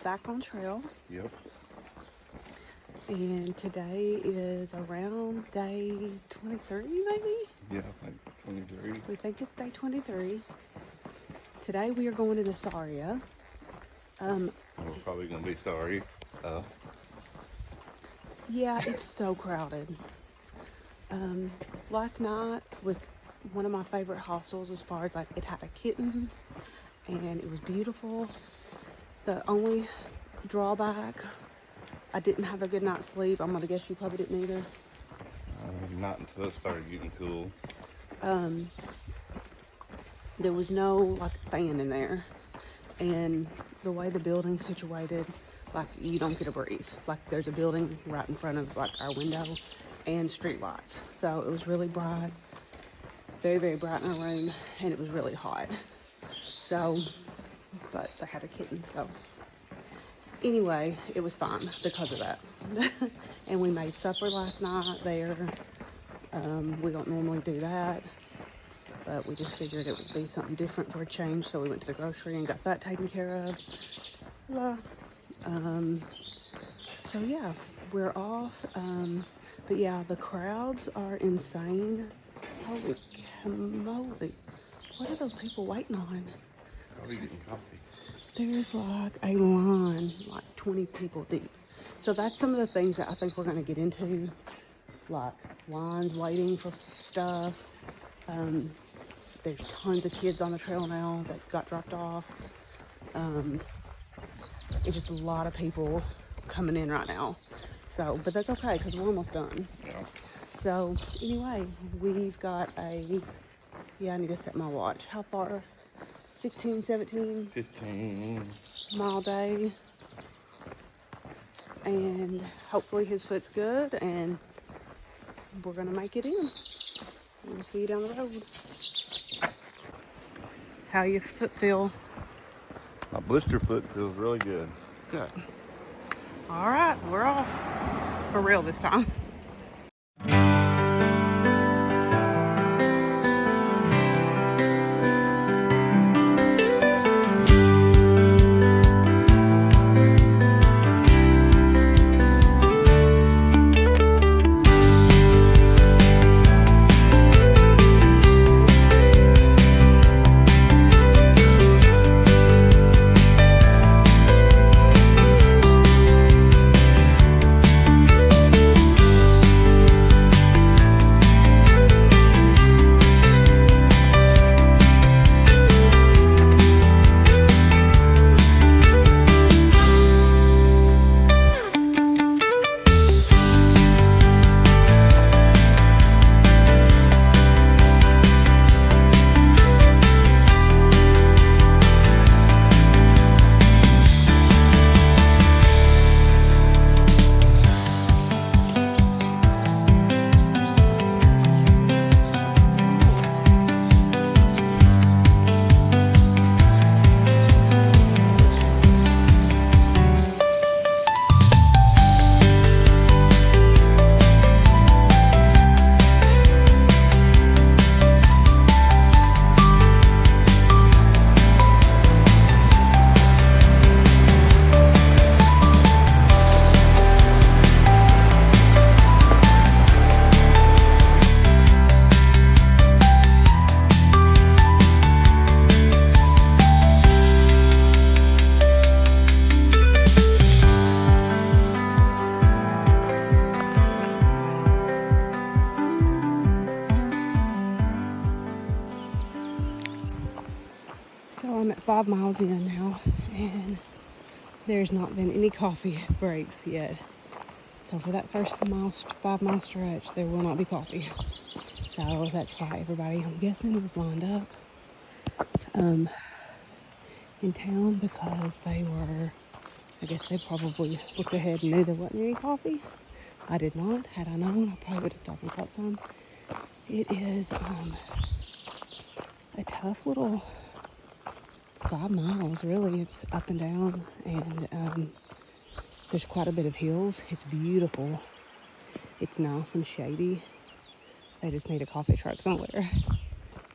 back on trail. Yep. And today is around day 23, maybe? Yeah, I think 23. We think it's day 23. Today we are going into Sarria. We're probably going to be sorry. Yeah, it's so crowded. Last night was one of my favorite hostels as far as like it had a kitten and it was beautiful. The only drawback, I didn't have a good night's sleep. I'm gonna guess you probably didn't either. Not until it started getting cool. There was no like fan in there, and the way the building's situated, like you don't get a breeze. Like there's a building right in front of like our window and street lights, so it was really bright, very very bright in our room, and it was really hot. So, but I had a kitten, so anyway, it was fine because of that. And we made supper last night there. We don't normally do that, but we just figured it would be something different for a change, so we went to the grocery and got that taken care of. So yeah, we're off. But yeah, the crowds are insane. Holy moly. What are those people waiting on? Probably getting coffee. There's like a line, like 20 people deep. So that's some of the things that I think we're going to get into, like lines waiting for stuff. There's tons of kids on the trail now that got dropped off. It's just a lot of people coming in right now. So, but that's okay because we're almost done. Yeah. So anyway, we've got I need to set my watch. How far? 16, 17? 15 mile day. And hopefully his foot's good and we're gonna make it in. We'll see you down the road. How your foot feel? My blister foot feels really good. Good. All right, we're off. For real this time. So I'm at 5 miles in now, and there's not been any coffee breaks yet. So for that first 5 mile stretch, there will not be coffee. So that's why everybody, I'm guessing, was lined up in town because they were, I guess they probably looked ahead and knew there wasn't any coffee. I did not. Had I known, I probably would have stopped and got some. It is a tough little 5 miles, really. It's up and down, and there's quite a bit of hills. It's beautiful. It's nice and shady. They just need a coffee truck somewhere.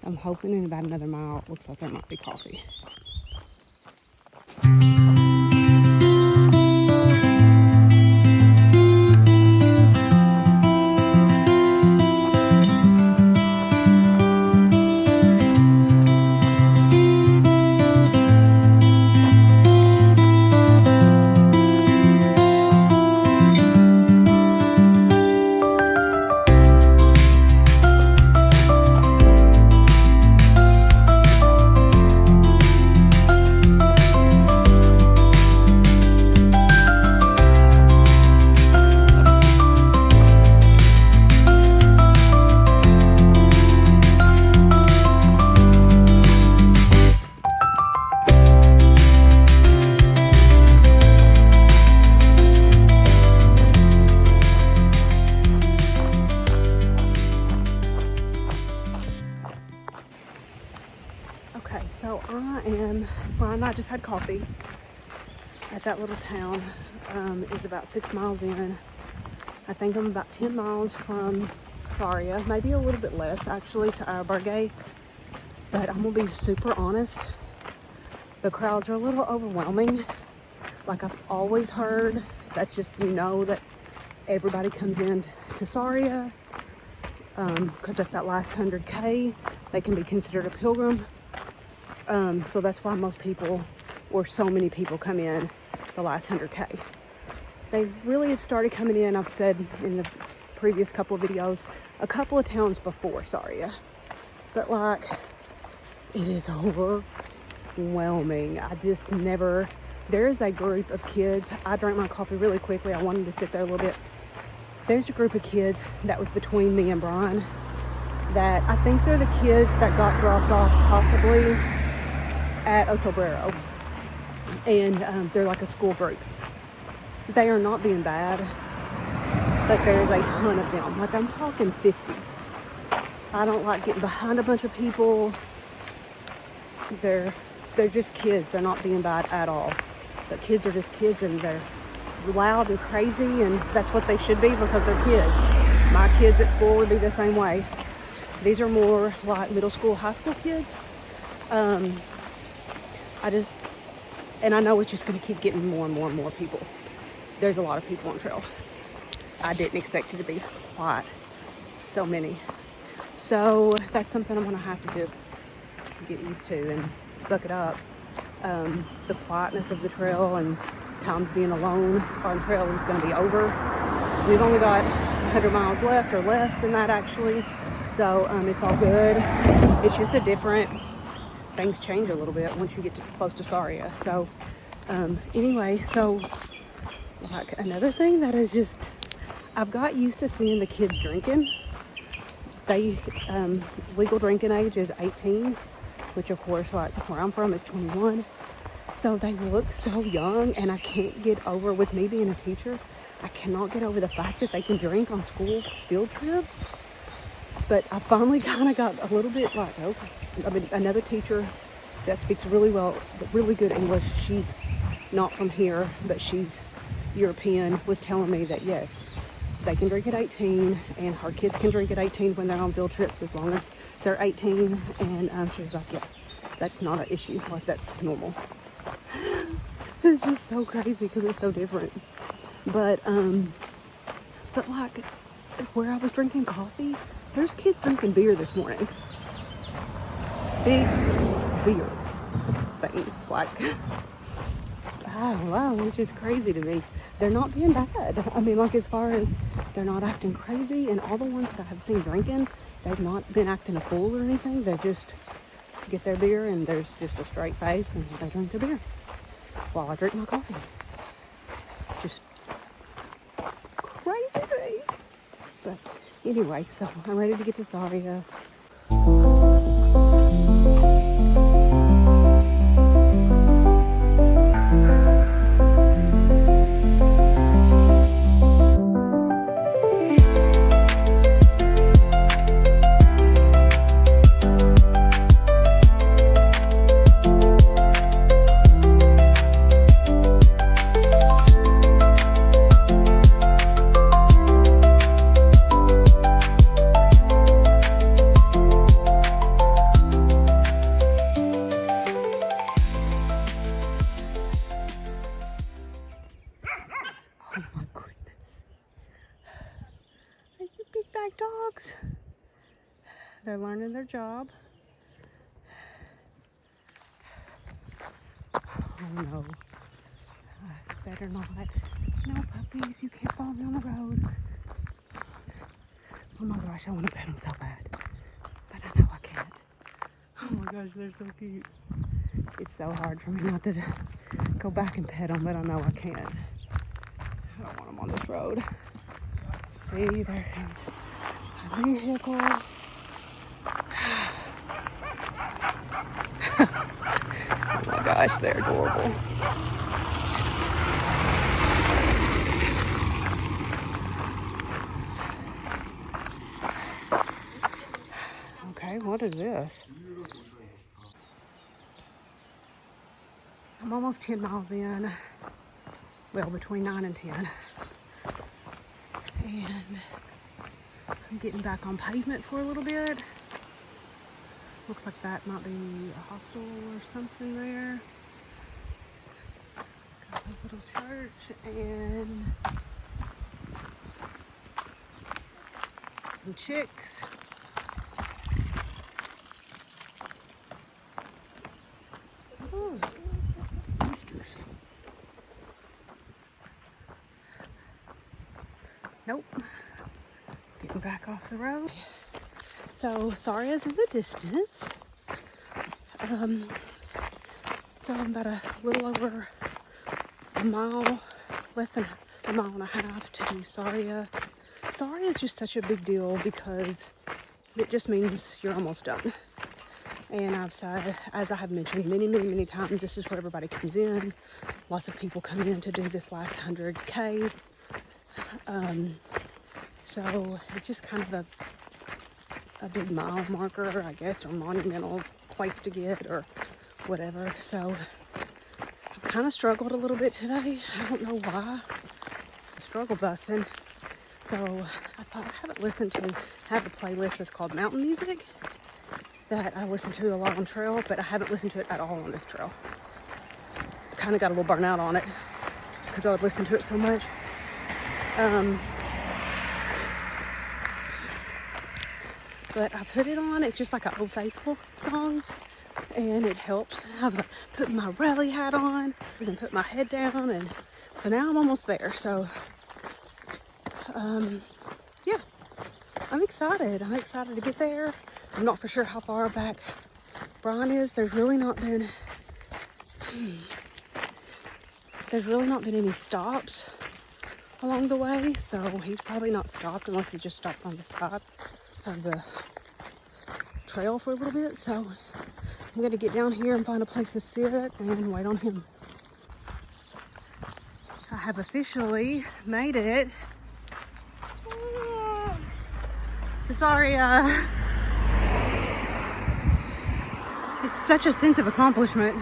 I'm hoping in about another mile, it looks like there might be coffee. Okay, so I just had coffee at that little town. It's about 6 miles in. I think I'm about 10 miles from Sarria, maybe a little bit less actually to Albergue. But I'm gonna be super honest, the crowds are a little overwhelming. Like I've always heard, that's just, that everybody comes in to Sarria because that's that last 100K. They can be considered a pilgrim. So that's why most people, or so many people, come in the last 100K. They really have started coming in, I've said in the previous couple of videos, a couple of towns before Sarria. But like, it is overwhelming. I just never, there's a group of kids. I drank my coffee really quickly. I wanted to sit there a little bit. There's a group of kids that was between me and Brian that I think they're the kids that got dropped off possibly at Osobrero. And they're like a school group. They are not being bad, but there's a ton of them. Like I'm talking 50. I don't like getting behind a bunch of people. They're just kids. They're not being bad at all. But kids are just kids, and they're loud and crazy, and that's what they should be because they're kids. My kids at school would be the same way. These are more like middle school, high school kids. And I know it's just going to keep getting more and more and more people. There's a lot of people on trail. I didn't expect it to be quite so many. So that's something I'm going to have to just get used to and suck it up. The quietness of the trail and times being alone on trail is going to be over. We've only got 100 miles left, or less than that actually. So it's all good. It's just things change a little bit once you get close to Sarria. So anyway, so like another thing that is just, I've got used to seeing the kids drinking. Legal drinking age is 18, which of course, like where I'm from, is 21. So they look so young, and I can't get over, with me being a teacher, I cannot get over the fact that they can drink on school field trips. But I finally kind of got a little bit like, okay. I mean, another teacher that speaks really good English, she's not from here, but she's European, was telling me that yes, they can drink at 18, and her kids can drink at 18 when they're on field trips as long as they're 18. And she was like, yeah, that's not an issue. Like, that's normal. It's just so crazy because it's so different. But like where I was drinking coffee, there's kids drinking beer this morning. Big beer things. Like, I don't know, it's just crazy to me. They're not being bad. I mean, like, as far as they're not acting crazy, and all the ones that I have seen drinking, they've not been acting a fool or anything. They just get their beer, and there's just a straight face, and they drink their beer while I drink my coffee. Just crazy to me. But anyway, so I'm ready to get to Sarria. Dogs. They're learning their job. Oh no. Better not. No puppies, you can't follow me on the road. Oh my gosh, I want to pet them so bad. But I know I can't. Oh my gosh, they're so cute. It's so hard for me not to go back and pet them, but I know I can't. I don't want them on this road. See, there comes a vehicle. Oh my gosh, they're adorable. Okay, what is this? I'm almost 10 miles in. Well, between 9 and 10. And I'm getting back on pavement for a little bit. Looks like that might be a hostel or something there. Got a little church and some chicks. Oh, roosters. Nope. Getting back off the road. So Sarria's in the distance. So I'm about a little over a mile, less than a mile and a half to Sarria. Sarria is just such a big deal because it just means you're almost done. And I've said, as I have mentioned many times, this is where everybody comes in. Lots of people come in to do this last 100K. So it's just kind of a big mile marker, I guess, or monumental place to get or whatever. So I've kind of struggled a little bit today. I don't know why. I'm struggle busting. So I thought I have a playlist that's called Mountain Music that I listen to a lot on trail, but I haven't listened to it at all on this trail. I kind of got a little burnt out on it because I would listen to it so much. But I put it on. It's just like a Old Faithful songs, and it helped. I was like putting my rally hat on and put my head down, and so now I'm almost there. So yeah, I'm excited. I'm excited to get there. I'm not for sure how far back Brian is. There's really not been any stops along the way, so he's probably not stopped unless he just stops on the side of the trail for a little bit. So I'm gonna get down here and find a place to sit and wait on him. I have officially made it to Sarria. It's such a sense of accomplishment.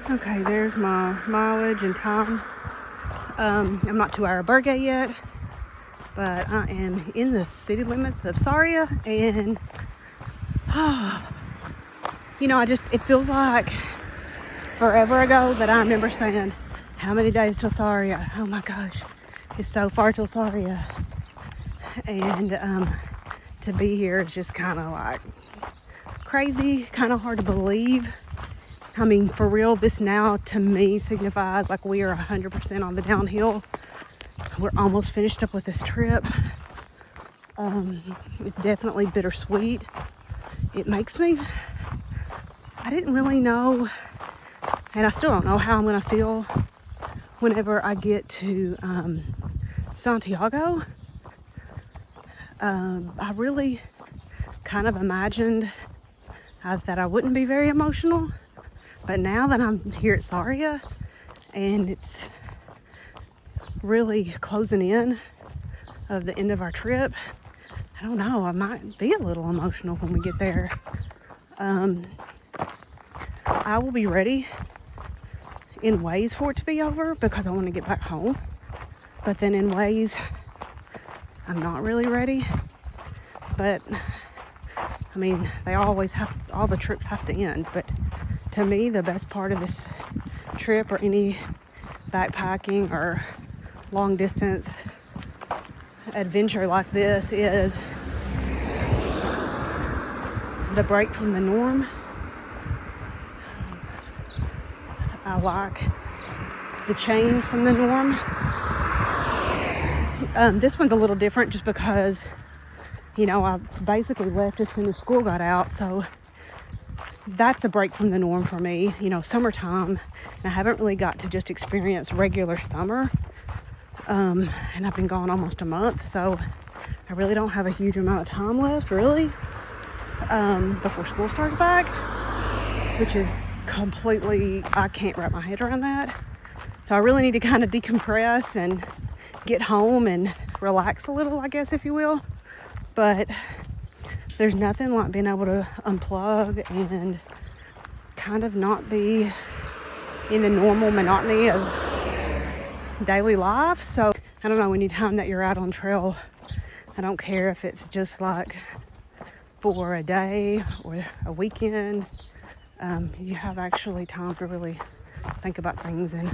Okay, there's my mileage and time. I'm not to Arberge yet, but I am in the city limits of Sarria, and you know, it feels like forever ago that I remember saying, how many days till Sarria? Oh my gosh, it's so far till Sarria. And to be here is just kind of like crazy, kind of hard to believe. I mean, for real, this now to me signifies like we are 100% on the downhill. We're almost finished up with this trip. It's definitely bittersweet. It makes me, I didn't really know, and I still don't know how I'm gonna feel whenever I get to Santiago. I really kind of imagined that I wouldn't be very emotional, but now that I'm here at Sarria and it's really closing in of the end of our trip, I don't know, I might be a little emotional when we get there. I will be ready in ways for it to be over because I want to get back home, but then in ways I'm not really ready. But I mean, all the trips have to end, but to me the best part of this trip or any backpacking or long distance adventure like this is the break from the norm. I like the change from the norm. This one's a little different just because, you know, I basically left as soon as school got out, so that's a break from the norm for me. You know, summertime, and I haven't really got to just experience regular summer, and I've been gone almost a month, so I really don't have a huge amount of time left, really, before school starts back, which is completely, I can't wrap my head around that. So I really need to kind of decompress and get home and relax a little, I guess, if you will. But there's nothing like being able to unplug and kind of not be in the normal monotony of daily life. So I don't know, anytime that you're out on trail, I don't care if it's just like for a day or a weekend, you have actually time to really think about things and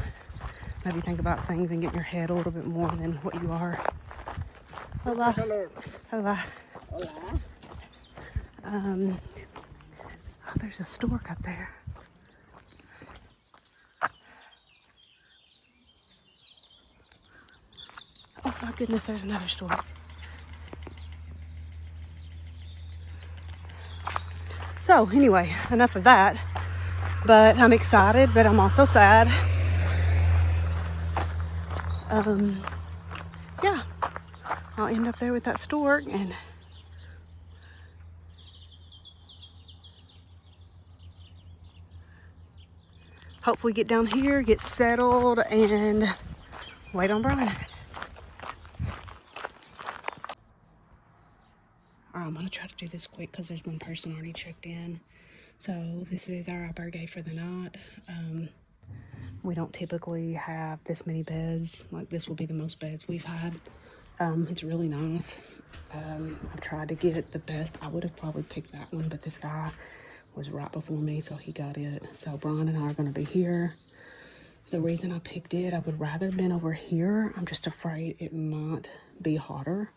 maybe think about things and get in your head a little bit more than what you are. Hola. Hola. Hola. Oh, there's a stork up there. Oh my goodness, there's another stork. So anyway, enough of that. But I'm excited, but I'm also sad. Yeah, I'll end up there with that stork and hopefully get down here, get settled, and wait on Brian. All right, I'm gonna try to do this quick because there's one person already checked in. So this is our albergue for the night. We don't typically have this many beds. Like, this will be the most beds we've had. It's really nice. I've tried to get it the best. I would have probably picked that one, but this guy was right before me, so he got it. So Brian and I are gonna be here. The reason I picked it, I would rather have been over here. I'm just afraid it might be hotter.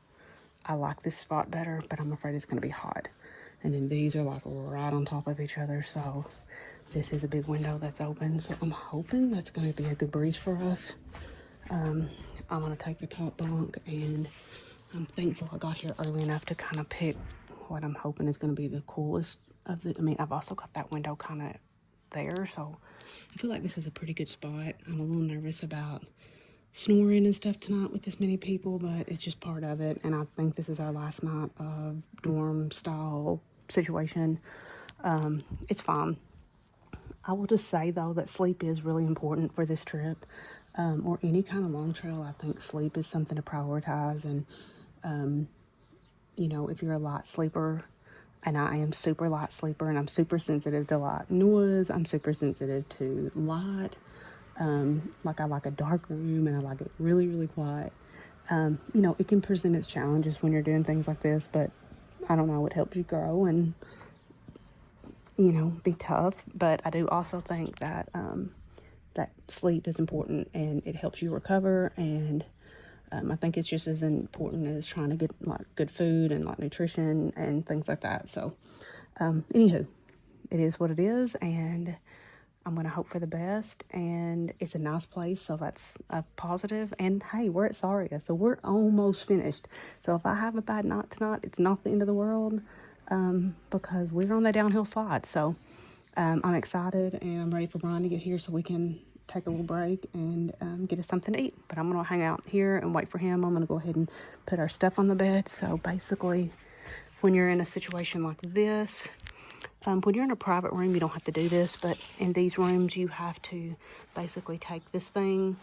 I like this spot better, but I'm afraid it's gonna be hot. And then these are like right on top of each other, so this is a big window that's open. So I'm hoping that's gonna be a good breeze for us. I'm gonna take the top bunk, and I'm thankful I got here early enough to kind of pick what I'm hoping is gonna be the coolest of the, I mean, I've also got that window kind of there, so I feel like this is a pretty good spot. I'm a little nervous about snoring and stuff tonight with this many people, but it's just part of it. And I think this is our last night of dorm style situation. It's fine. I will just say though that sleep is really important for this trip, or any kind of long trail. I think sleep is something to prioritize. And you know, if you're a light sleeper, and I am super light sleeper, and I'm super sensitive to light noise, I'm super sensitive to light. Like, I like a dark room and I like it really, really quiet. You know, it can present its challenges when you're doing things like this, but I don't know, it helps you grow and, you know, be tough. But I do also think that that sleep is important and it helps you recover. And I think it's just as important as trying to get like good food and like nutrition and things like that. So anywho, it is what it is, and I'm going to hope for the best. And it's a nice place, so that's a positive. And hey, we're at Sarria, so we're almost finished. So if I have a bad night tonight, it's not the end of the world, because we're on the downhill slide. So I'm excited, and I'm ready for Brian to get here so we can take a little break and get us something to eat. But I'm going to hang out here and wait for him. I'm going to go ahead and put our stuff on the bed. So basically, when you're in a situation like this, when you're in a private room, you don't have to do this, but in these rooms, you have to basically take this thing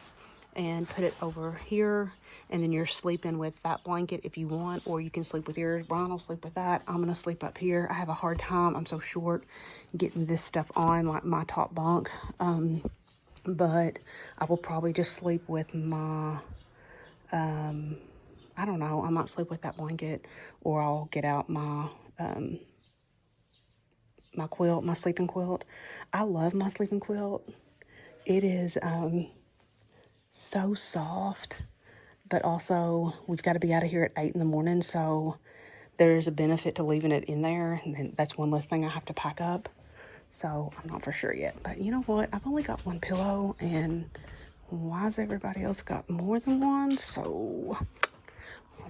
and put it over here, and then you're sleeping with that blanket if you want, or you can sleep with yours. Brian will sleep with that. I'm gonna sleep up here. I have a hard time, I'm so short, getting this stuff on, like my top bunk, but I will probably just sleep with my, I don't know, I might sleep with that blanket, or I'll get out my, my quilt, my sleeping quilt. I love my sleeping quilt. It is so soft, but also we've got to be out of here at 8 in the morning, so there's a benefit to leaving it in there, and then that's one less thing I have to pack up. So I'm not for sure yet, but you know what? I've only got one pillow, and why has everybody else got more than one? So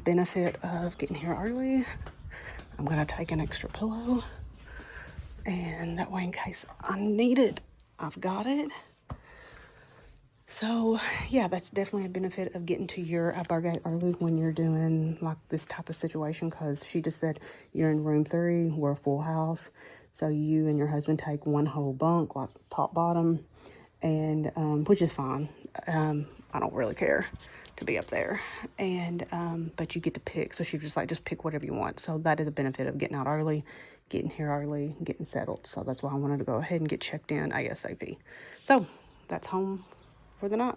benefit of getting here early, I'm gonna take an extra pillow, and that way, in case I need it, I've got it. So yeah, that's definitely a benefit of getting to your albergue early when you're doing like this type of situation, because she just said you're in room 3, we're a full house, so you and your husband take one whole bunk, like top bottom, and which is fine. I don't really care to be up there, and but you get to pick. So she was just like, just pick whatever you want. So that is a benefit of getting out early, getting here early, getting settled. So that's why I wanted to go ahead and get checked in ASAP. So that's home for the night.